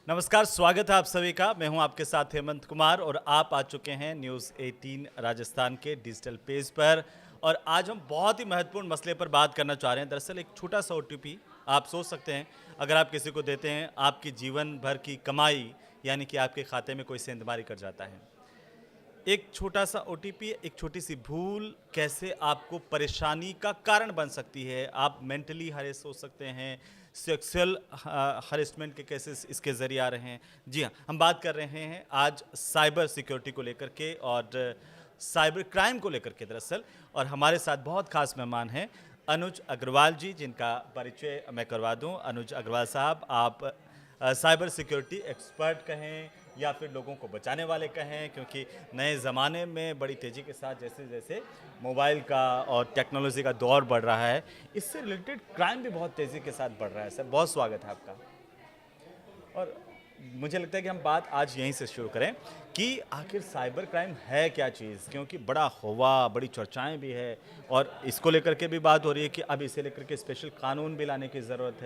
नमस्कार, स्वागत है आप सभी का। मैं हूं आपके साथ हेमंत कुमार और आप आ चुके हैं न्यूज़ 18 राजस्थान के डिजिटल पेज पर। और आज हम बहुत ही महत्वपूर्ण मसले पर बात करना चाह रहे हैं। दरअसल एक छोटा सा ओटीपी आप सोच सकते हैं, अगर आप किसी को देते हैं, आपकी जीवन भर की कमाई यानी कि आपके खाते में कोई सेंधमारी कर जाता है। एक छोटा सा ओटीपी, एक छोटी सी भूल कैसे आपको परेशानी का कारण बन सकती है। आप मेंटली हरेस हो सकते हैं, सेक्सुअल हरेसमेंट के केसेस इसके ज़रिए आ रहे हैं। जी हाँ, हम बात कर रहे हैं आज साइबर सिक्योरिटी को लेकर के और साइबर क्राइम को लेकर के दरअसल। और हमारे साथ बहुत खास मेहमान हैं अनुज अग्रवाल जी, जिनका परिचय मैं करवा दूं। अनुज अग्रवाल साहब, आप साइबर सिक्योरिटी एक्सपर्ट कहें या फिर लोगों को बचाने वाले कहें, क्योंकि नए ज़माने में बड़ी तेज़ी के साथ जैसे जैसे मोबाइल का और टेक्नोलॉजी का दौर बढ़ रहा है, इससे रिलेटेड क्राइम भी बहुत तेज़ी के साथ बढ़ रहा है। सर, बहुत स्वागत है आपका। और मुझे लगता है कि हम बात आज यहीं से शुरू करें कि आखिर साइबर क्राइम है क्या चीज़, क्योंकि बड़ा हुआ, बड़ी चर्चाएं भी है और इसको लेकर के भी बात हो रही है कि अब इसे लेकर के स्पेशल कानून भी लाने की ज़रूरत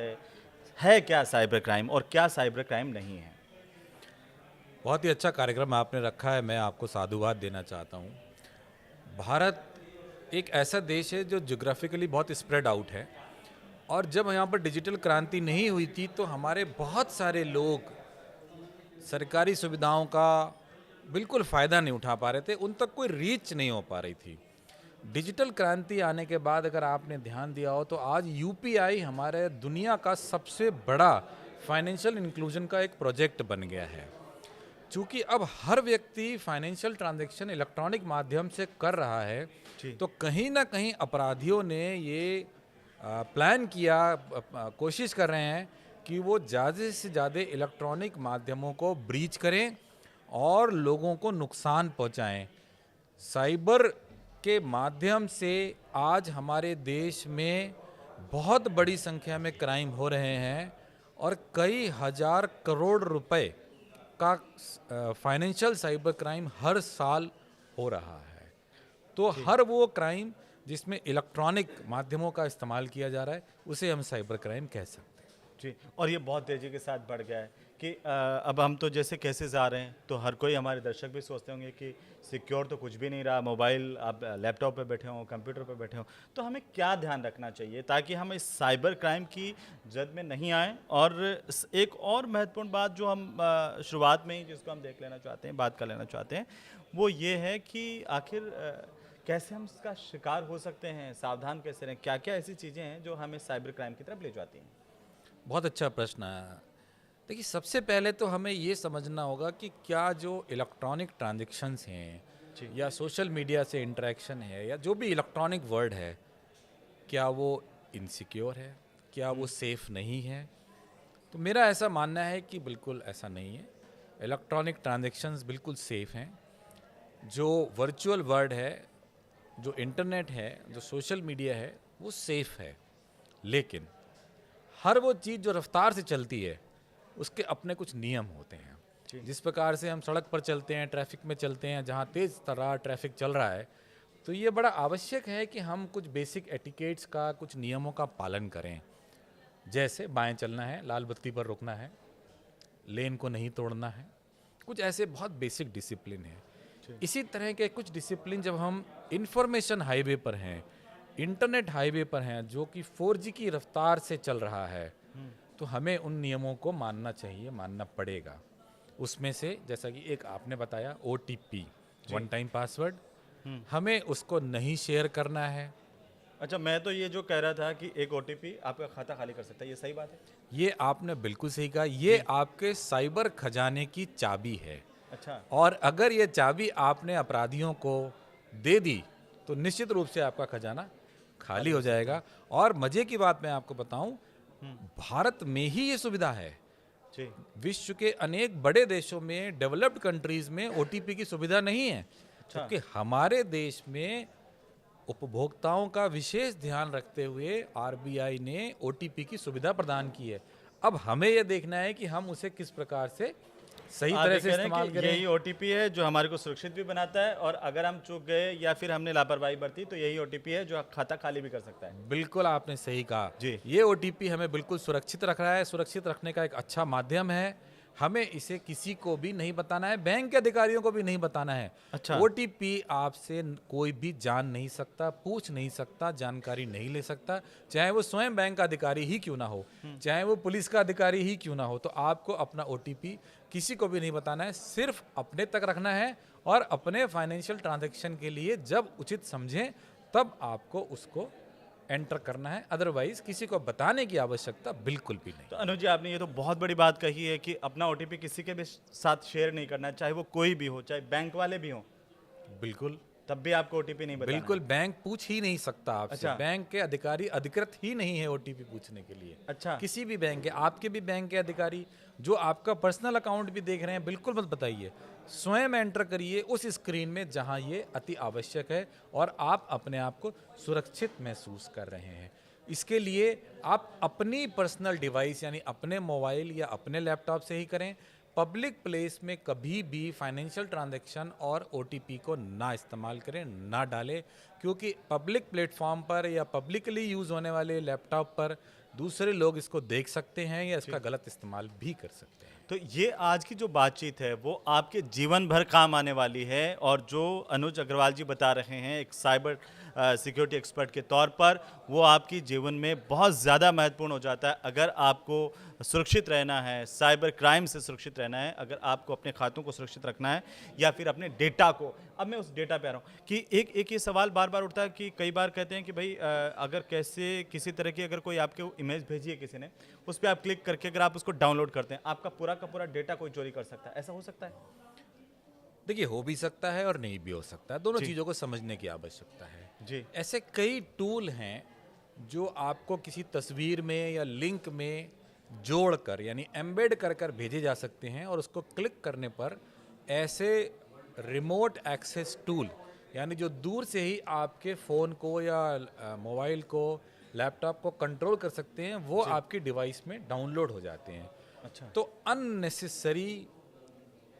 है क्या साइबर क्राइम और क्या साइबर क्राइम नहीं है। बहुत ही अच्छा कार्यक्रम आपने रखा है। मैं आपको साधुवाद देना चाहता हूँ। भारत एक ऐसा देश है जो ज्योग्राफिकली बहुत स्प्रेड आउट है, और जब यहाँ पर डिजिटल क्रांति नहीं हुई थी तो हमारे बहुत सारे लोग सरकारी सुविधाओं का बिल्कुल फ़ायदा नहीं उठा पा रहे थे, उन तक कोई रीच नहीं हो पा रही थी। डिजिटल क्रांति आने के बाद अगर आपने ध्यान दिया हो तो आज यूपीआई हमारे दुनिया का सबसे बड़ा फाइनेंशियल इंक्लूजन का एक प्रोजेक्ट बन गया है। चूंकि अब हर व्यक्ति फाइनेंशियल ट्रांजैक्शन इलेक्ट्रॉनिक माध्यम से कर रहा है, जी। तो कहीं ना कहीं अपराधियों ने ये प्लान किया, कोशिश कर रहे हैं कि वो ज़्यादा से ज़्यादा इलेक्ट्रॉनिक माध्यमों को ब्रीच करें और लोगों को नुकसान पहुंचाएं। साइबर के माध्यम से आज हमारे देश में बहुत बड़ी संख्या में क्राइम हो रहे हैं और कई हजार करोड़ रुपए का फाइनेंशियल साइबर क्राइम हर साल हो रहा है। तो जी। हर वो क्राइम जिसमें इलेक्ट्रॉनिक माध्यमों का इस्तेमाल किया जा रहा है उसे हम साइबर क्राइम कह सकते हैं। जी, और ये बहुत तेज़ी के साथ बढ़ गया है कि अब हम तो जैसे केसेस आ रहे हैं तो हर कोई, हमारे दर्शक भी सोचते होंगे कि सिक्योर तो कुछ भी नहीं रहा। मोबाइल, आप लैपटॉप पे बैठे हों, कंप्यूटर पे बैठे हों, तो हमें क्या ध्यान रखना चाहिए ताकि हम इस साइबर क्राइम की जद में नहीं आएँ। और एक और महत्वपूर्ण बात जो हम शुरुआत में ही जिसको हम देख लेना चाहते हैं, बात कर लेना चाहते हैं, वो ये है कि आखिर कैसे हम इसका शिकार हो सकते हैं, सावधान कैसे रहें, क्या क्या ऐसी चीज़ें हैं जो हमें साइबर क्राइम की तरफ ले जाती हैं। बहुत अच्छा प्रश्न है। देखिए, सबसे पहले तो हमें ये समझना होगा कि क्या जो इलेक्ट्रॉनिक ट्रांजैक्शंस हैं जी। या सोशल मीडिया से इंटरेक्शन है या जो भी इलेक्ट्रॉनिक वर्ल्ड है, क्या वो इनसिक्योर है, क्या वो सेफ़ नहीं है। तो मेरा ऐसा मानना है कि बिल्कुल ऐसा नहीं है। इलेक्ट्रॉनिक ट्रांजैक्शंस बिल्कुल सेफ़ हैं। जो वर्चुअल वर्ल्ड है, जो इंटरनेट है, जो सोशल मीडिया है, वो सेफ़ है। लेकिन हर वो चीज़ जो रफ्तार से चलती है उसके अपने कुछ नियम होते हैं। जी। जिस प्रकार से हम सड़क पर चलते हैं, ट्रैफिक में चलते हैं, जहाँ तेज़ तर्रार ट्रैफिक चल रहा है, तो ये बड़ा आवश्यक है कि हम कुछ बेसिक एटिकेट्स का, कुछ नियमों का पालन करें। जैसे बाएं चलना है, लाल बत्ती पर रुकना है, लेन को नहीं तोड़ना है। कुछ ऐसे बहुत बेसिक डिसिप्लिन है। इसी तरह के कुछ डिसिप्लिन जब हम इंफॉर्मेशन हाईवे पर हैं, इंटरनेट हाईवे पर हैं, जो कि 4G की रफ्तार से चल रहा है, तो हमें उन नियमों को मानना चाहिए, मानना पड़ेगा। उसमें से जैसा कि एक आपने बताया OTP, वन टाइम पासवर्ड, हमें उसको नहीं शेयर करना है। अच्छा, मैं तो ये जो कह रहा था कि एक ओटीपी आपका खाता खाली कर सकता है, ये सही बात है? ये आपने बिल्कुल सही कहा। ये आपके साइबर खजाने की चाबी है, अच्छा। और अगर ये चाबी आपने अपराधियों को दे दी तो निश्चित रूप से आपका खजाना खाली हो जाएगा। और मजे की बात मैं आपको बताऊं, भारत में ही ये सुविधा है। जी। विश्व के अनेक बड़े देशों में, डेवलप्ड कंट्रीज में OTP की सुविधा नहीं है, अच्छा। जबकि हमारे देश में उपभोक्ताओं का विशेष ध्यान रखते हुए RBI ने OTP की सुविधा प्रदान की है। अब हमें यह देखना है कि हम उसे किस प्रकार से सही आप तरह ये से कह रहे हैं इस्तेमाल कि करें। यही ओटीपी है जो हमारे को सुरक्षित भी बनाता है, और अगर हम चूक गए या फिर हमने लापरवाही बरती तो यही ओटीपी है जो खाता खाली भी कर सकता है। बिल्कुल आपने सही कहा। जी। ये OTP हमें बिल्कुल सुरक्षित रख रहा है, सुरक्षित रखने का एक अच्छा माध्यम है। हमें इसे किसी को भी नहीं बताना है, बैंक के अधिकारियों को भी नहीं बताना है। अच्छा। ओटीपी आपसे कोई भी जान नहीं सकता, पूछ नहीं सकता, जानकारी नहीं ले सकता, चाहे वो स्वयं बैंक का अधिकारी ही क्यों ना हो, चाहे वो पुलिस का अधिकारी ही क्यों ना हो। तो आपको अपना ओटीपी किसी को भी नहीं बताना है, सिर्फ अपने तक रखना है और अपने फाइनेंशियल ट्रांजैक्शन के लिए जब उचित समझें तब आपको उसको एंटर करना है, अदरवाइज किसी को बताने की आवश्यकता बिल्कुल भी नहीं। तो अनुज जी, आपने ये तो बहुत बड़ी बात कही है कि अपना ओटीपी किसी के भी साथ शेयर नहीं करना है, चाहे वो कोई भी हो, चाहे बैंक वाले भी हों, बिल्कुल तब भी आपको ओटीपी नहीं बताना बिल्कुल, है। बैंक पूछ ही नहीं सकता आपसे। अच्छा। बैंक के अधिकारी अधिकृत ही नहीं है ओटीपी पूछने के लिए। अच्छा। किसी भी बैंक के, आपके भी बैंक के अधिकारी जो आपका पर्सनल अकाउंट भी देख रहे हैं, बिल्कुल मत बताइए, स्वयं एंटर करिए उस स्क्रीन में जहां ये अति आवश्यक है और आप अपने आप को सुरक्षित महसूस कर रहे हैं। इसके लिए आप अपनी पर्सनल डिवाइस यानी अपने मोबाइल या अपने लैपटॉप से ही करें। पब्लिक प्लेस में कभी भी फाइनेंशियल ट्रांजैक्शन और ओटीपी को ना इस्तेमाल करें, ना डालें, क्योंकि पब्लिक प्लेटफॉर्म पर या पब्लिकली यूज़ होने वाले लैपटॉप पर दूसरे लोग इसको देख सकते हैं या इसका गलत इस्तेमाल भी कर सकते हैं। तो ये आज की जो बातचीत है वो आपके जीवन भर काम आने वाली है, और जो अनुज अग्रवाल जी बता रहे हैं एक साइबर सिक्योरिटी एक्सपर्ट के तौर पर, वो आपकी जीवन में बहुत ज़्यादा महत्वपूर्ण हो जाता है। अगर आपको सुरक्षित रहना है, साइबर क्राइम से सुरक्षित रहना है, अगर आपको अपने खातों को सुरक्षित रखना है या फिर अपने डेटा को, अब मैं उस डेटा पे आ रहा हूँ कि एक ये सवाल बार बार उठता है कि कई बार कहते हैं कि भाई अगर कैसे किसी तरह की अगर कोई आपके इमेज भेजी है किसी ने, उस पर आप क्लिक करके अगर आप उसको डाउनलोड करते हैं, आपका पूरा का पूरा डेटा कोई चोरी कर सकता है, ऐसा हो सकता है? देखिए, हो भी सकता है और नहीं भी हो सकता है, दोनों जी। चीज़ों को समझने की आवश्यकता है। जी। ऐसे कई टूल हैं जो आपको किसी तस्वीर में या लिंक में जोड़कर यानी एम्बेड कर कर भेजे जा सकते हैं, और उसको क्लिक करने पर ऐसे रिमोट एक्सेस टूल यानी जो दूर से ही आपके फ़ोन को या मोबाइल को, लैपटॉप को कंट्रोल कर सकते हैं, वो जी। आपकी डिवाइस में डाउनलोड हो जाते हैं। अच्छा। तो अननेसेसरी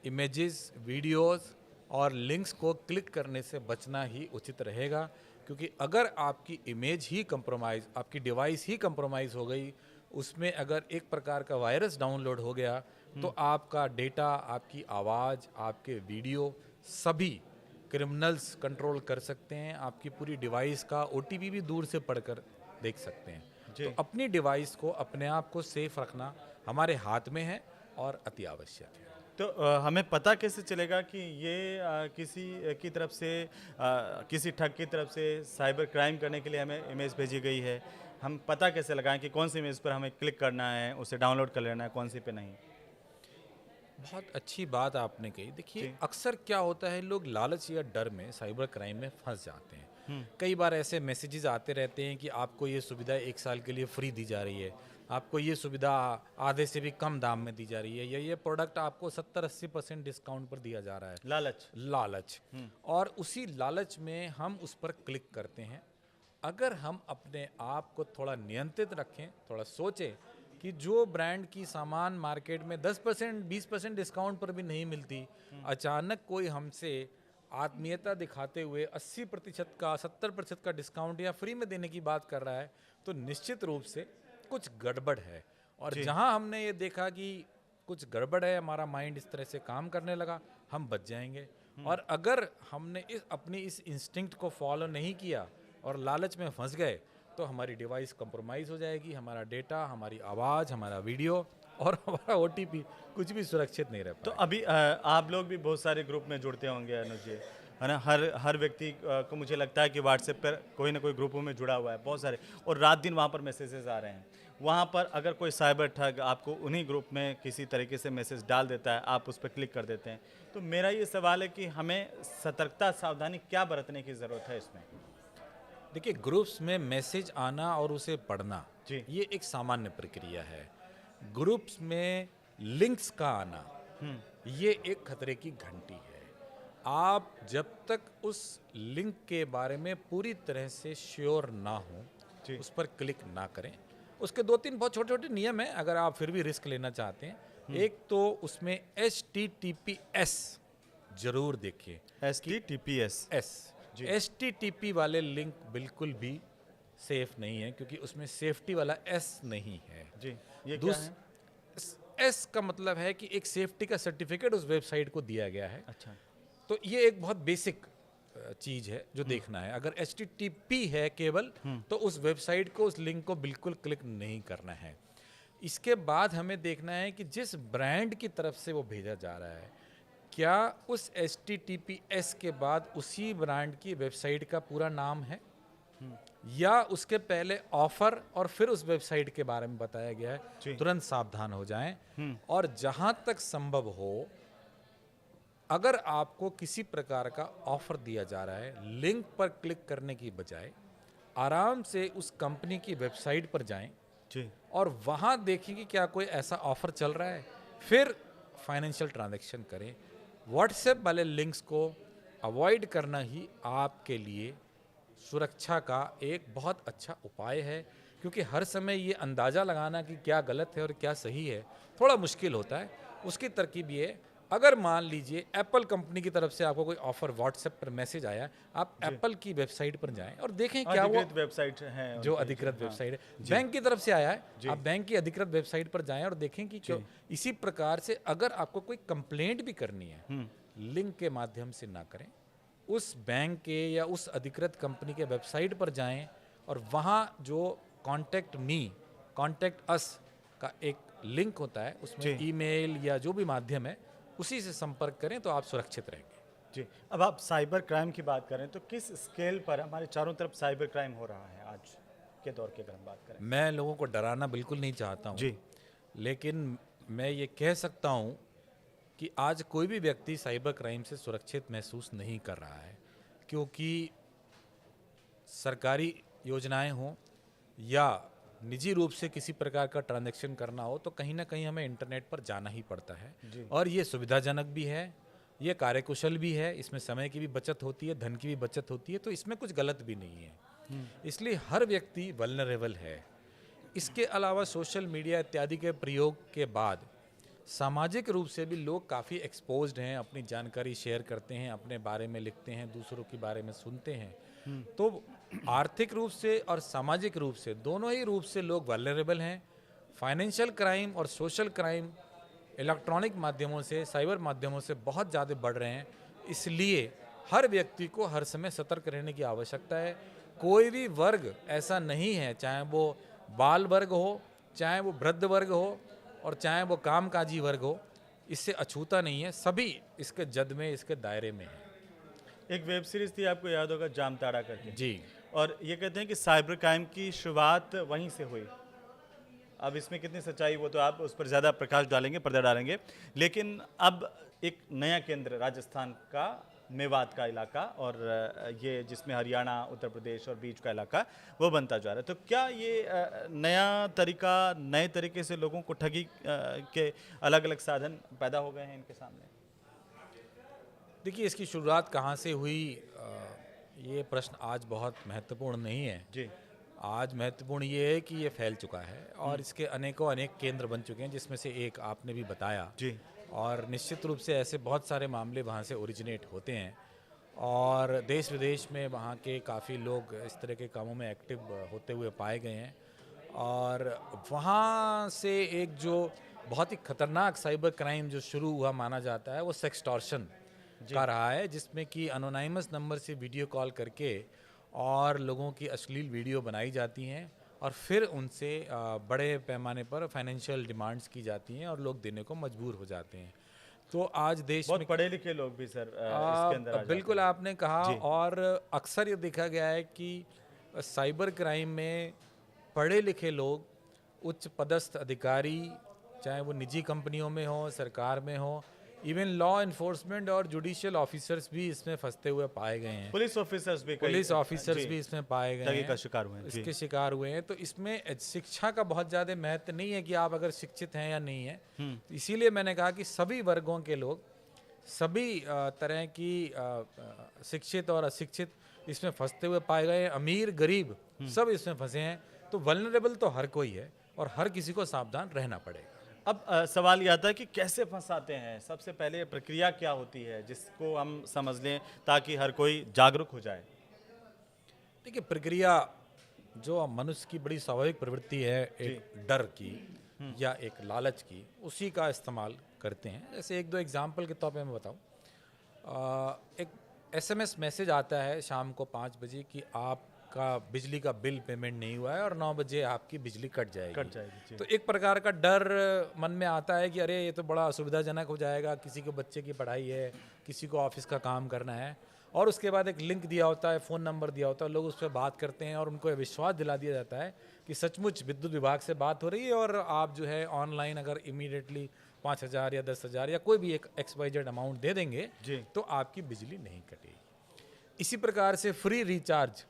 इमेजेस, वीडियोस और लिंक्स को क्लिक करने से बचना ही उचित रहेगा, क्योंकि अगर आपकी इमेज ही कंप्रोमाइज़, आपकी डिवाइस ही कंप्रोमाइज़ हो गई, उसमें अगर एक प्रकार का वायरस डाउनलोड हो गया, तो आपका डेटा, आपकी आवाज़, आपके वीडियो सभी क्रिमिनल्स कंट्रोल कर सकते हैं। आपकी पूरी डिवाइस का ओटीपी भी दूर से पढ़कर देख सकते हैं। जी। तो अपनी डिवाइस को, अपने आप को सेफ रखना हमारे हाथ में है और अति आवश्यक है। तो हमें पता कैसे चलेगा कि ये किसी की तरफ से किसी ठग की तरफ से साइबर क्राइम करने के लिए हमें इमेज भेजी गई है? हम पता कैसे लगाएं कि कौन सी इमेज पर हमें क्लिक करना है, उसे डाउनलोड कर लेना है, कौन सी पे नहीं? बहुत अच्छी बात आपने कही। देखिए, जी। अक्सर क्या होता है, लोग लालच या डर में साइबर क्राइम में फंस जाते हैं। कई बार ऐसे मैसेजेस आते रहते हैं कि आपको ये सुविधा 1 साल के लिए फ्री दी जा रही है, आपको ये सुविधा आधे से भी कम दाम में दी जा रही है, या ये प्रोडक्ट आपको 70-80% डिस्काउंट पर दिया जा रहा है। लालच। लालच। और उसी लालच में हम उस पर क्लिक करते हैं। अगर हम अपने आप को थोड़ा नियंत्रित रखें, थोड़ा सोचें कि जो ब्रांड की सामान मार्केट में 10% 20% डिस्काउंट पर भी नहीं मिलती, अचानक कोई हमसे आत्मीयता दिखाते हुए 80% का, 70% का डिस्काउंट या फ्री में देने की बात कर रहा है, तो निश्चित रूप से कुछ गड़बड़ है। और जी। जहां हमने ये देखा कि कुछ गड़बड़ है, हमारा माइंड इस तरह से काम करने लगा, हम बच जाएंगे। और अगर हमने अपनी इस इंस्टिंक्ट को फॉलो नहीं किया और लालच में फंस गए, तो हमारी डिवाइस कंप्रोमाइज़ हो जाएगी, हमारा डेटा, हमारी आवाज़, हमारा वीडियो और हमारा ओटीपी कुछ भी सुरक्षित नहीं रह तो पाएगा। अभी आप लोग भी बहुत सारे ग्रुप में जुड़ते होंगे अनुज जी, है ना? हर व्यक्ति को मुझे लगता है कि व्हाट्सएप पर कोई ना कोई ग्रुपों में जुड़ा हुआ है, बहुत सारे, और रात दिन वहाँ पर मैसेजेस आ रहे हैं। वहाँ पर अगर कोई साइबर ठग आपको उन्हीं ग्रुप में किसी तरीके से मैसेज डाल देता है, आप उस पर क्लिक कर देते हैं, तो मेरा ये सवाल है कि हमें सतर्कता, सावधानी क्या बरतने की ज़रूरत है इसमें? देखिए, ग्रुप्स में मैसेज आना और उसे पढ़ना, जी। ये एक सामान्य प्रक्रिया है। ग्रुप्स में लिंक्स का आना, ये एक खतरे की घंटी है। आप जब तक उस लिंक के बारे में पूरी तरह से श्योर ना हो, जी। उस पर क्लिक ना करें। उसके 2-3 बहुत छोटे छोटे नियम हैं, अगर आप फिर भी रिस्क लेना चाहते हैं। एक तो उसमें HTTPS जरूर देखिए। HTTPS। जी। HTTP वाले लिंक बिल्कुल भी सेफ नहीं है, क्योंकि उसमें सेफ्टी वाला S नहीं है। जी। ये क्या है? एस का मतलब है कि एक सेफ्टी का सर्टिफिकेट उस वेबसाइट को दिया गया है। अच्छा। तो ये एक बहुत बेसिक चीज है जो देखना है। अगर HTTP है केवल, तो उस वेबसाइट को, उस लिंक को बिल्कुल क्लिक नहीं करना है। इसके बाद हमें देखना है कि जिस ब्रांड की तरफ से वो भेजा जा रहा है, क्या उस HTTPS के बाद उसी ब्रांड की वेबसाइट का पूरा नाम है, या उसके पहले ऑफर और फिर उस वेबसाइट के बारे में बताया गया जी। है। तुरंत सावधान हो जाएं। और जहां तक संभव हो, अगर आपको किसी प्रकार का ऑफर दिया जा रहा है, लिंक पर क्लिक करने की बजाय आराम से उस कंपनी की वेबसाइट पर जाएं जी। और वहां देखें कि क्या कोई ऐसा ऑफर चल रहा है, फिर फाइनेंशियल ट्रांजैक्शन करें। व्हाट्सएप वाले लिंक्स को अवॉइड करना ही आपके लिए सुरक्षा का एक बहुत अच्छा उपाय है, क्योंकि हर समय ये अंदाज़ा लगाना कि क्या गलत है और क्या सही है थोड़ा मुश्किल होता है। उसकी तरकीब ये, अगर मान लीजिए एप्पल कंपनी की तरफ से आपको कोई ऑफर व्हाट्सएप पर मैसेज आया, आप एप्पल की वेबसाइट पर जाएं और देखें क्या वो अधिकृत वेबसाइट है जो उनकी, अधिकृत जी, हाँ। वेबसाइट है बैंक की तरफ से आया है, जी। आप बैंक की अधिकृत वेबसाइट पर जाएं और देखें कि क्यों। इसी प्रकार से अगर आपको कोई कंप्लेंट भी करनी है, लिंक के माध्यम से ना करें, उस बैंक के या उस अधिकृत कंपनी के वेबसाइट पर जाएं और वहाँ जो कॉन्टैक्ट मी, कॉन्टैक्ट अस का एक लिंक होता है, उसमें ईमेल या जो भी माध्यम है उसी से संपर्क करें तो आप सुरक्षित रहेंगे। जी। अब आप साइबर क्राइम की बात करें तो किस स्केल पर हमारे चारों तरफ साइबर क्राइम हो रहा है आज के दौर की अगर हम बात करें? मैं लोगों को डराना बिल्कुल नहीं चाहता हूँ, जी। लेकिन मैं ये कह सकता हूँ कि आज कोई भी व्यक्ति साइबर क्राइम से सुरक्षित महसूस नहीं कर रहा है, क्योंकि सरकारी योजनाएं हों या निजी रूप से किसी प्रकार का ट्रांजैक्शन करना हो, तो कहीं ना कहीं हमें इंटरनेट पर जाना ही पड़ता है। और ये सुविधाजनक भी है, ये कार्यकुशल भी है, इसमें समय की भी बचत होती है, धन की भी बचत होती है, तो इसमें कुछ गलत भी नहीं है। इसलिए हर व्यक्ति वल्नरेबल है। इसके अलावा सोशल मीडिया इत्यादि के प्रयोग के बाद सामाजिक रूप से भी लोग काफ़ी एक्सपोज्ड हैं, अपनी जानकारी शेयर करते हैं, अपने बारे में लिखते हैं, दूसरों के बारे में सुनते हैं। तो आर्थिक रूप से और सामाजिक रूप से, दोनों ही रूप से लोग वल्नरेबल हैं। फाइनेंशियल क्राइम और सोशल क्राइम इलेक्ट्रॉनिक माध्यमों से, साइबर माध्यमों से बहुत ज़्यादा बढ़ रहे हैं। इसलिए हर व्यक्ति को हर समय सतर्क रहने की आवश्यकता है। कोई भी वर्ग ऐसा नहीं है, चाहे वो बाल वर्ग हो, चाहे वो वृद्ध वर्ग हो और चाहे वो कामकाजी वर्ग हो, इससे अछूता नहीं है। सभी इसके जद में, इसके दायरे में है। एक वेब सीरीज थी, आपको याद होगा, जामताड़ा करके। जी। और ये कहते हैं कि साइबर क्राइम की शुरुआत वहीं से हुई। अब इसमें कितनी सच्चाई वो तो आप उस पर ज़्यादा प्रकाश डालेंगे, पर्दा डालेंगे, लेकिन अब एक नया केंद्र राजस्थान का मेवात का इलाका और ये जिसमें हरियाणा, उत्तर प्रदेश और बीच का इलाका वो बनता जा रहा है। तो क्या ये नया तरीका, नए तरीके से लोगों को ठगी के अलग अलग साधन पैदा हो गए हैं इनके सामने? देखिए, इसकी शुरुआत कहाँ से हुई, ये प्रश्न आज बहुत महत्वपूर्ण नहीं है जी। आज महत्वपूर्ण ये है कि ये फैल चुका है और इसके अनेकों अनेक केंद्र बन चुके हैं, जिसमें से एक आपने भी बताया। जी। और निश्चित रूप से ऐसे बहुत सारे मामले वहाँ से ओरिजिनेट होते हैं और देश विदेश में वहाँ के काफ़ी लोग इस तरह के कामों में एक्टिव होते हुए पाए गए हैं। और वहाँ से एक जो बहुत ही खतरनाक साइबर क्राइम जो शुरू हुआ माना जाता है, वो सेक्सटॉर्शन का रहा है, जिसमें कि अनोनाइमस नंबर से वीडियो कॉल करके और लोगों की अश्लील वीडियो बनाई जाती हैं और फिर उनसे बड़े पैमाने पर फाइनेंशियल डिमांड्स की जाती हैं और लोग देने को मजबूर हो जाते हैं। तो आज देश बहुत में पढ़े लिखे लोग भी सर इसके अंदर आ जाते बिल्कुल हैं। आपने कहा। जी। और अक्सर ये देखा गया है कि साइबर क्राइम में पढ़े लिखे लोग, उच्च पदस्थ अधिकारी, चाहे वो निजी कंपनियों में हो, सरकार में हो, इवन लॉ इन्फोर्समेंट और जुडिशियल ऑफिसर्स भी इसमें फंसते हुए पाए गए हैं। पुलिस ऑफिसर्स भी पुलिस ऑफिसर्स भी इसमें पाए गए ठगी हैं, का शिकार हुए हैं। जी। इसके शिकार हुए हैं। तो इसमें शिक्षा का बहुत ज़्यादा महत्व नहीं है कि आप अगर शिक्षित हैं या नहीं है। इसीलिए मैंने कहा कि सभी वर्गों के लोग, सभी तरह की शिक्षित और अशिक्षित इसमें फंसते हुए पाए गए हैं। अमीर गरीब सब इसमें फंसे हैं। तो वल्नरेबल तो हर कोई है और हर किसी को सावधान रहना पड़ेगा। अब सवाल ये आता है कि कैसे फंसाते हैं? सबसे पहले प्रक्रिया क्या होती है जिसको हम समझ लें ताकि हर कोई जागरूक हो जाए? देखिए, प्रक्रिया जो मनुष्य की बड़ी स्वाभाविक प्रवृत्ति है एक डर की, या एक लालच की, उसी का इस्तेमाल करते हैं। जैसे एक दो एग्जांपल के तौर पे मैं बताऊं, एक एसएमएस मैसेज आता है शाम को 5 बजे कि आपका बिजली का बिल पेमेंट नहीं हुआ है और 9 बजे आपकी बिजली कट जाएगी। जी। तो एक प्रकार का डर मन में आता है कि अरे ये तो बड़ा असुविधाजनक हो जाएगा, किसी के बच्चे की पढ़ाई है, किसी को ऑफिस का काम करना है, और उसके बाद एक लिंक दिया होता है, फ़ोन नंबर दिया होता है, लोग उस पर बात करते हैं और उनको ये विश्वास दिला दिया जाता है कि सचमुच विद्युत विभाग से बात हो रही है और आप जो है ऑनलाइन अगर इमीडिएटली 5,000 या 10,000 या कोई भी एक XYZ अमाउंट दे देंगे जी। तो आपकी बिजली नहीं कटेगी। इसी प्रकार से फ्री रिचार्ज,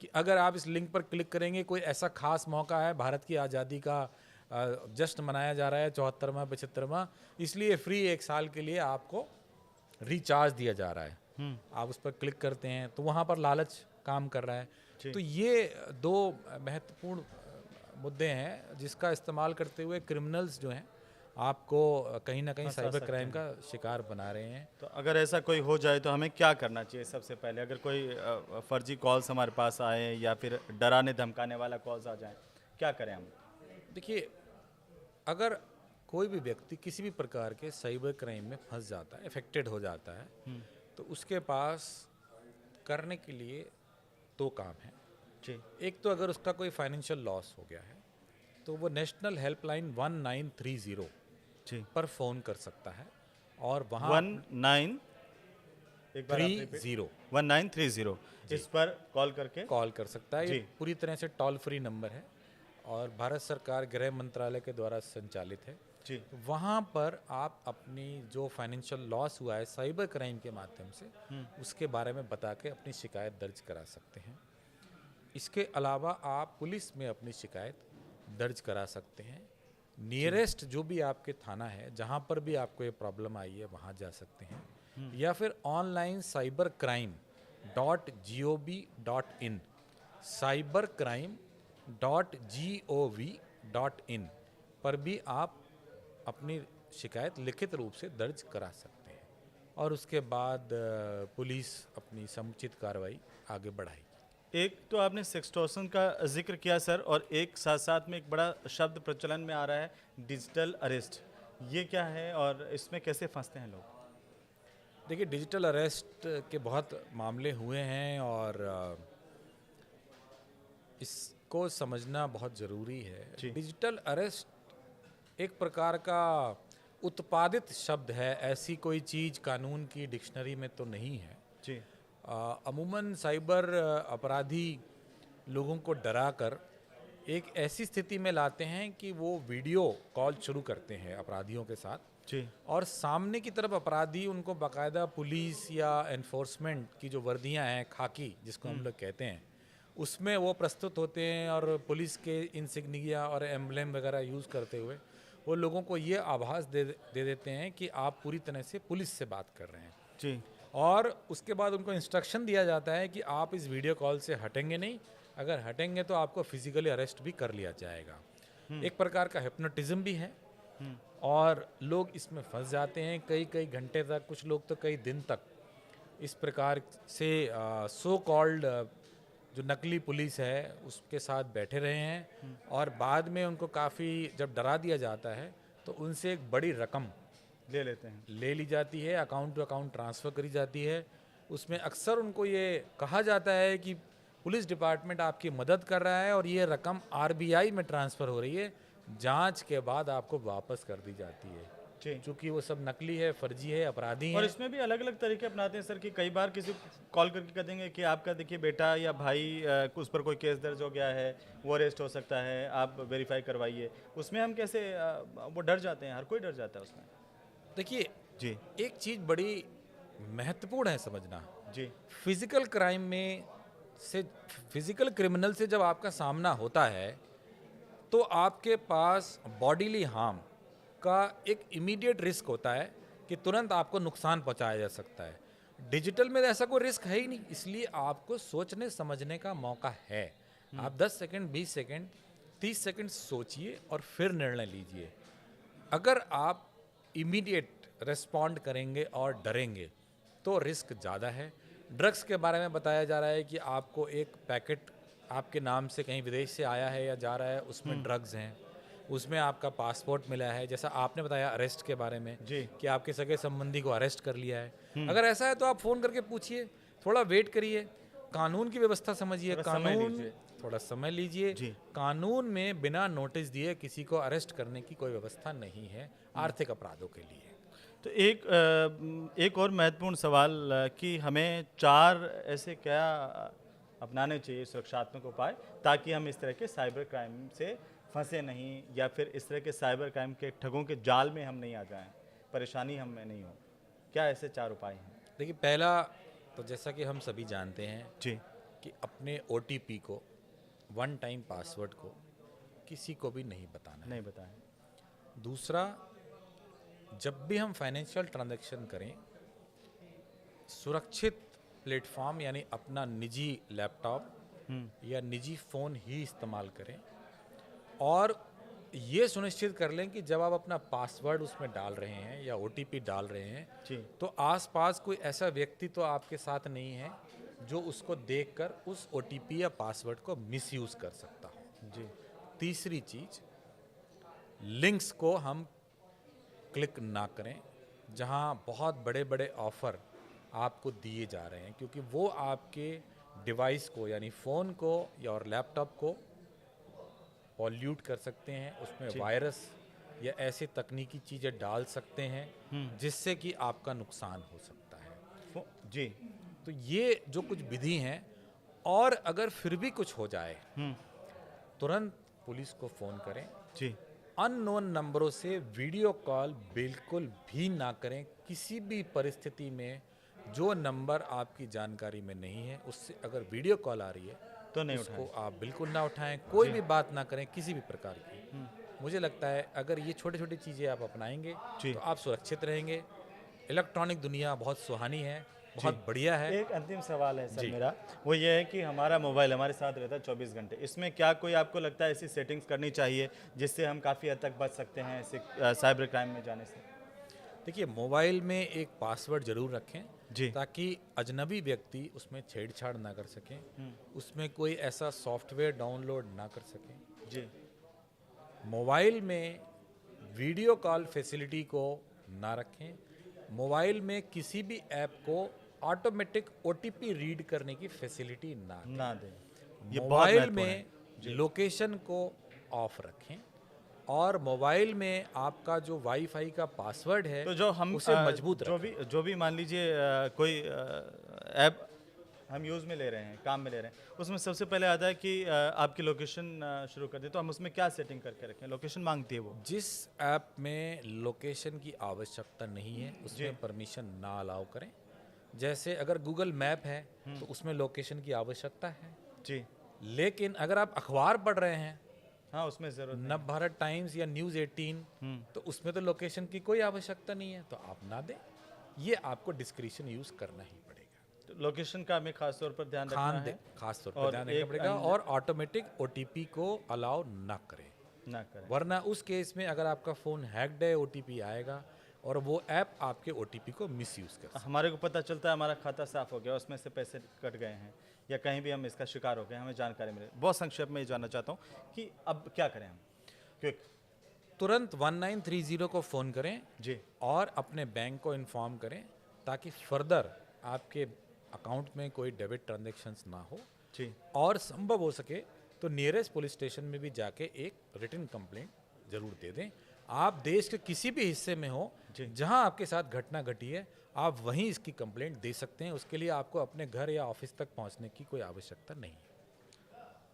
कि अगर आप इस लिंक पर क्लिक करेंगे, कोई ऐसा खास मौका है, भारत की आज़ादी का जश्न मनाया जा रहा है 74वां 75वां, इसलिए फ्री 1 साल के लिए आपको रिचार्ज दिया जा रहा है। आप उस पर क्लिक करते हैं तो वहाँ पर लालच काम कर रहा है। तो ये दो महत्वपूर्ण मुद्दे हैं जिसका इस्तेमाल करते हुए क्रिमिनल्स जो हैं आपको कहीं ना कहीं साइबर क्राइम का शिकार बना रहे हैं। तो अगर ऐसा कोई हो जाए तो हमें क्या करना चाहिए? सबसे पहले अगर कोई फर्जी कॉल्स हमारे पास आए या फिर डराने धमकाने वाला कॉल्स आ जाए, क्या करें हम? देखिए, अगर कोई भी व्यक्ति किसी भी प्रकार के साइबर क्राइम में फंस जाता है, अफेक्टेड हो जाता है, तो उसके पास करने के लिए 2 काम हैं जी। एक तो अगर उसका कोई फाइनेंशियल लॉस हो गया है तो वो नेशनल हेल्पलाइन 1930 जी। पर फ़ोन कर सकता है और वहाँ 19 एक बार आप repeat- 30 1930 इस पर कॉल करके कॉल कर सकता है। जी। ये पूरी तरह से टोल फ्री नंबर है और भारत सरकार गृह मंत्रालय के द्वारा संचालित है। जी। वहाँ पर आप अपनी जो फाइनेंशियल लॉस हुआ है साइबर क्राइम के माध्यम से उसके बारे में बता के अपनी शिकायत दर्ज करा सकते हैं। इसके अलावा आप पुलिस में अपनी शिकायत दर्ज करा सकते हैं। नियरेस्ट जो भी आपके थाना है जहाँ पर भी आपको ये प्रॉब्लम आई है वहाँ जा सकते हैं, या फिर ऑनलाइन cybercrime.gov.in cybercrime.gov.in पर भी आप अपनी शिकायत लिखित रूप से दर्ज करा सकते हैं और उसके बाद पुलिस अपनी समुचित कार्रवाई आगे बढ़ाएगी। एक तो आपने सेक्सटॉर्शन का जिक्र किया सर, और एक साथ साथ में एक बड़ा शब्द प्रचलन में आ रहा है डिजिटल अरेस्ट। ये क्या है और इसमें कैसे फंसते हैं लोग? देखिए, डिजिटल अरेस्ट के बहुत मामले हुए हैं और इसको समझना बहुत ज़रूरी है। जी। डिजिटल अरेस्ट एक प्रकार का उत्पादित शब्द है, ऐसी कोई चीज़ कानून की डिक्शनरी में तो नहीं है। जी। अमूमन साइबर अपराधी लोगों को डराकर एक ऐसी स्थिति में लाते हैं कि वो वीडियो कॉल शुरू करते हैं अपराधियों के साथ जी। और सामने की तरफ अपराधी उनको बाकायदा पुलिस या एनफोर्समेंट की जो वर्दियां हैं, खाकी जिसको हम लोग कहते हैं, उसमें वो प्रस्तुत होते हैं और पुलिस के इंसिग्निया और एम्बलेम वगैरह यूज़ करते हुए वो लोगों को ये आभास दे देते हैं कि आप पूरी तरह से पुलिस से बात कर रहे हैं। जी। और उसके बाद उनको इंस्ट्रक्शन दिया जाता है कि आप इस वीडियो कॉल से हटेंगे नहीं, अगर हटेंगे तो आपको फिजिकली अरेस्ट भी कर लिया जाएगा। एक प्रकार का हिप्नोटिज्म भी है और लोग इसमें फंस जाते हैं कई कई घंटे तक, कुछ लोग तो कई दिन तक इस प्रकार से सो कॉल्ड जो नकली पुलिस है उसके साथ बैठे रहे हैं और बाद में उनको काफ़ी जब डरा दिया जाता है तो उनसे एक बड़ी रकम ले लेते हैं। ले ली जाती है, अकाउंट टू अकाउंट ट्रांसफ़र करी जाती है। उसमें अक्सर उनको ये कहा जाता है कि पुलिस डिपार्टमेंट आपकी मदद कर रहा है और ये रकम RBI में ट्रांसफ़र हो रही है, जांच के बाद आपको वापस कर दी जाती है। जी। क्योंकि वो सब नकली है, फर्जी है, अपराधी और हैं। इसमें भी अलग अलग तरीके अपनाते हैं सर कि कई बार किसी कॉल करके कह देंगे कि आपका देखिए बेटा या भाई उस पर कोई केस दर्ज हो गया है, वो अरेस्ट हो सकता है, आप वेरीफाई करवाइए। उसमें हम कैसे वो डर जाते हैं, हर कोई डर जाता है उसमें। देखिए, जी। एक चीज़ बड़ी महत्वपूर्ण है समझना। जी। फिजिकल क्राइम में से फिजिकल क्रिमिनल से जब आपका सामना होता है तो आपके पास बॉडीली हार्म का एक इमीडिएट रिस्क होता है कि तुरंत आपको नुकसान पहुंचाया जा सकता है। डिजिटल में ऐसा कोई रिस्क है ही नहीं, इसलिए आपको सोचने समझने का मौका है। आप 10 सेकंड, 20 सेकंड, 30 सेकंड सोचिए और फिर निर्णय लीजिए। अगर आप इमीडिएट रिस्पॉन्ड करेंगे और डरेंगे तो रिस्क ज़्यादा है। ड्रग्स के बारे में बताया जा रहा है कि आपको एक पैकेट आपके नाम से कहीं विदेश से आया है या जा रहा है, उसमें ड्रग्स हैं। उसमें आपका पासपोर्ट मिला है, जैसा आपने बताया अरेस्ट के बारे में जी। कि आपके सगे संबंधी को अरेस्ट कर लिया है। अगर ऐसा है तो आप फ़ोन करके पूछिए, थोड़ा वेट करिए, कानून की व्यवस्था समझिए, थोड़ा समय कानून लीजिए। थोड़ा समय लीजिए। जी। कानून में बिना नोटिस दिए किसी को अरेस्ट करने की कोई व्यवस्था नहीं है आर्थिक अपराधों के लिए। तो एक और महत्वपूर्ण सवाल कि हमें 4 ऐसे क्या अपनाने चाहिए सुरक्षात्मक उपाय ताकि हम इस तरह के साइबर क्राइम से फंसे नहीं या फिर इस तरह के साइबर क्राइम के ठगों के जाल में हम नहीं आ जाएं, परेशानी हमें नहीं हो। क्या ऐसे 4 उपाय हैं? देखिए, पहला तो जैसा कि हम सभी जानते हैं जी। कि अपने OTP को, वन टाइम पासवर्ड को किसी को भी नहीं बताना है। नहीं बताएं। दूसरा, जब भी हम फाइनेंशियल ट्रांजैक्शन करें, सुरक्षित प्लेटफॉर्म यानी अपना निजी लैपटॉप या निजी फ़ोन ही इस्तेमाल करें, और ये सुनिश्चित कर लें कि जब आप अपना पासवर्ड उसमें डाल रहे हैं या OTP डाल रहे हैं जी। तो आसपास कोई ऐसा व्यक्ति तो आपके साथ नहीं है जो उसको देखकर उस OTP या पासवर्ड को मिसयूज़ कर सकता हो। जी। तीसरी चीज़, लिंक्स को हम क्लिक ना करें जहां बहुत बड़े बड़े ऑफ़र आपको दिए जा रहे हैं, क्योंकि वो आपके डिवाइस को यानी फ़ोन को या और लैपटॉप को पॉल्यूट कर सकते हैं, उसमें जी। वायरस या ऐसी तकनीकी चीज़ें डाल सकते हैं जिससे कि आपका नुकसान हो सकता है। जी। तो ये जो कुछ विधि हैं, और अगर फिर भी कुछ हो जाए तुरंत पुलिस को फ़ोन करें। जी। अननोन नंबरों से वीडियो कॉल बिल्कुल भी ना करें किसी भी परिस्थिति में। जो नंबर आपकी जानकारी में नहीं है उससे अगर वीडियो कॉल आ रही है तो नहीं उसको उठाएं। आप बिल्कुल ना उठाएं, कोई भी बात ना करें किसी भी प्रकार की। मुझे लगता है अगर ये छोटी छोटी चीज़ें आप अपनाएंगे जी। तो आप सुरक्षित रहेंगे। इलेक्ट्रॉनिक दुनिया बहुत सुहानी है, बहुत बढ़िया है। एक अंतिम सवाल है सर जी। मेरा, वो ये है कि हमारा मोबाइल हमारे साथ रहता है 24 घंटे, इसमें क्या कोई आपको लगता है ऐसी सेटिंग्स करनी चाहिए जिससे हम काफ़ी हद तक बच सकते हैं ऐसे साइबर क्राइम में जाने से? देखिए, मोबाइल में एक पासवर्ड जरूर रखें जी। ताकि अजनबी व्यक्ति उसमें छेड़छाड़ ना कर सकें, उसमें कोई ऐसा सॉफ्टवेयर डाउनलोड ना कर सकें। जी। मोबाइल में वीडियो कॉल फैसिलिटी को ना रखें। मोबाइल में किसी भी ऐप को ऑटोमेटिक OTP रीड करने की फैसिलिटी ना दें। ना दें। ये बहुत मोबाइल महत्वपूर्ण है। में लोकेशन को ऑफ रखें, और मोबाइल में आपका जो वाईफाई का पासवर्ड है तो जो हम उसे मजबूत जो रखें। भी मान लीजिए कोई ऐप हम यूज़ में ले रहे हैं, काम में ले रहे हैं, उसमें सबसे पहले आता है कि आपकी लोकेशन शुरू कर दे, तो हम उसमें क्या सेटिंग करके रखें? लोकेशन मांगती है वो। जिस ऐप में लोकेशन की आवश्यकता नहीं है उसमें परमिशन ना अलाउ करें। जैसे अगर गूगल मैप है तो उसमें लोकेशन की आवश्यकता है, जी। लेकिन अगर आप अखबार पढ़ रहे हैं, हाँ, उसमें ज़रूरत नहीं। नवभारत टाइम्स या न्यूज़ 18, तो उसमें तो लोकेशन की कोई आवश्यकता नहीं है, तो आप ना दें। ये आपको डिस्क्रिशन यूज़ करना ही पड़ेगा। तो लोकेशन का हमें खास तौर पर ध्यान रखना है। खास तौर और पर ध्यान रखना एक पड़ेगा, और ऑटोमेटिक OTP को अलाउ ना करें। ना करें। वरना उस केस में अगर आपका फ़ोन हैक्ड है OTP आएगा और वो ऐप आपके OTP को मिसयूज़ कर सकता है। हमारे को पता चलता है हमारा खाता साफ हो गया, उसमें से पैसे कट गए हैं या कहीं भी हम इसका शिकार हो गए, हमें जानकारी मिले। बहुत संक्षेप में ये जानना चाहता हूँ कि अब क्या करें हम? क्विक। तुरंत 1930 को फ़ोन करें जी। और अपने बैंक को इन्फॉर्म करें ताकि फर्दर आपके अकाउंट में कोई डेबिट ट्रांजैक्शंस ना हो। जी। और संभव हो सके तो नियरेस्ट पुलिस स्टेशन में भी जाके एक रिटन कंप्लेंट जरूर दे दें। आप देश के किसी भी हिस्से में हो जहां आपके साथ घटना घटी है, आप वहीं इसकी कंप्लेंट दे सकते हैं। उसके लिए आपको अपने घर या ऑफिस तक पहुंचने की कोई आवश्यकता नहीं है।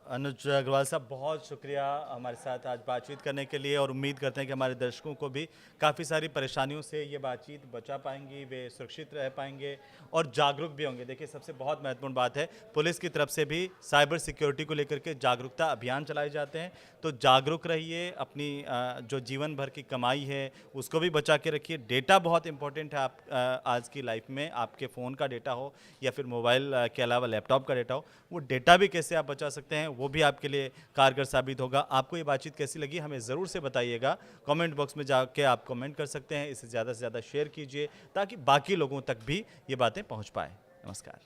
अनुज अग्रवाल साहब, बहुत शुक्रिया हमारे साथ आज बातचीत करने के लिए, और उम्मीद करते हैं कि हमारे दर्शकों को भी काफ़ी सारी परेशानियों से ये बातचीत बचा पाएंगी, वे सुरक्षित रह पाएंगे और जागरूक भी होंगे। देखिए, सबसे बहुत महत्वपूर्ण बात है, पुलिस की तरफ से भी साइबर सिक्योरिटी को लेकर के जागरूकता अभियान चलाए जाते हैं। तो जागरूक रहिए, अपनी जो जीवन भर की कमाई है उसको भी बचा के रखिए। डेटा बहुत इंपॉर्टेंट है आप आज की लाइफ में, आपके फ़ोन का डेटा हो या फिर मोबाइल के अलावा लैपटॉप का डेटा हो, वो डेटा भी कैसे आप बचा सकते हैं वो भी आपके लिए कारगर साबित होगा। आपको ये बातचीत कैसी लगी हमें ज़रूर से बताइएगा। कमेंट बॉक्स में जाके आप कमेंट कर सकते हैं। इसे ज़्यादा से ज़्यादा शेयर कीजिए ताकि बाकी लोगों तक भी ये बातें पहुंच पाए। नमस्कार।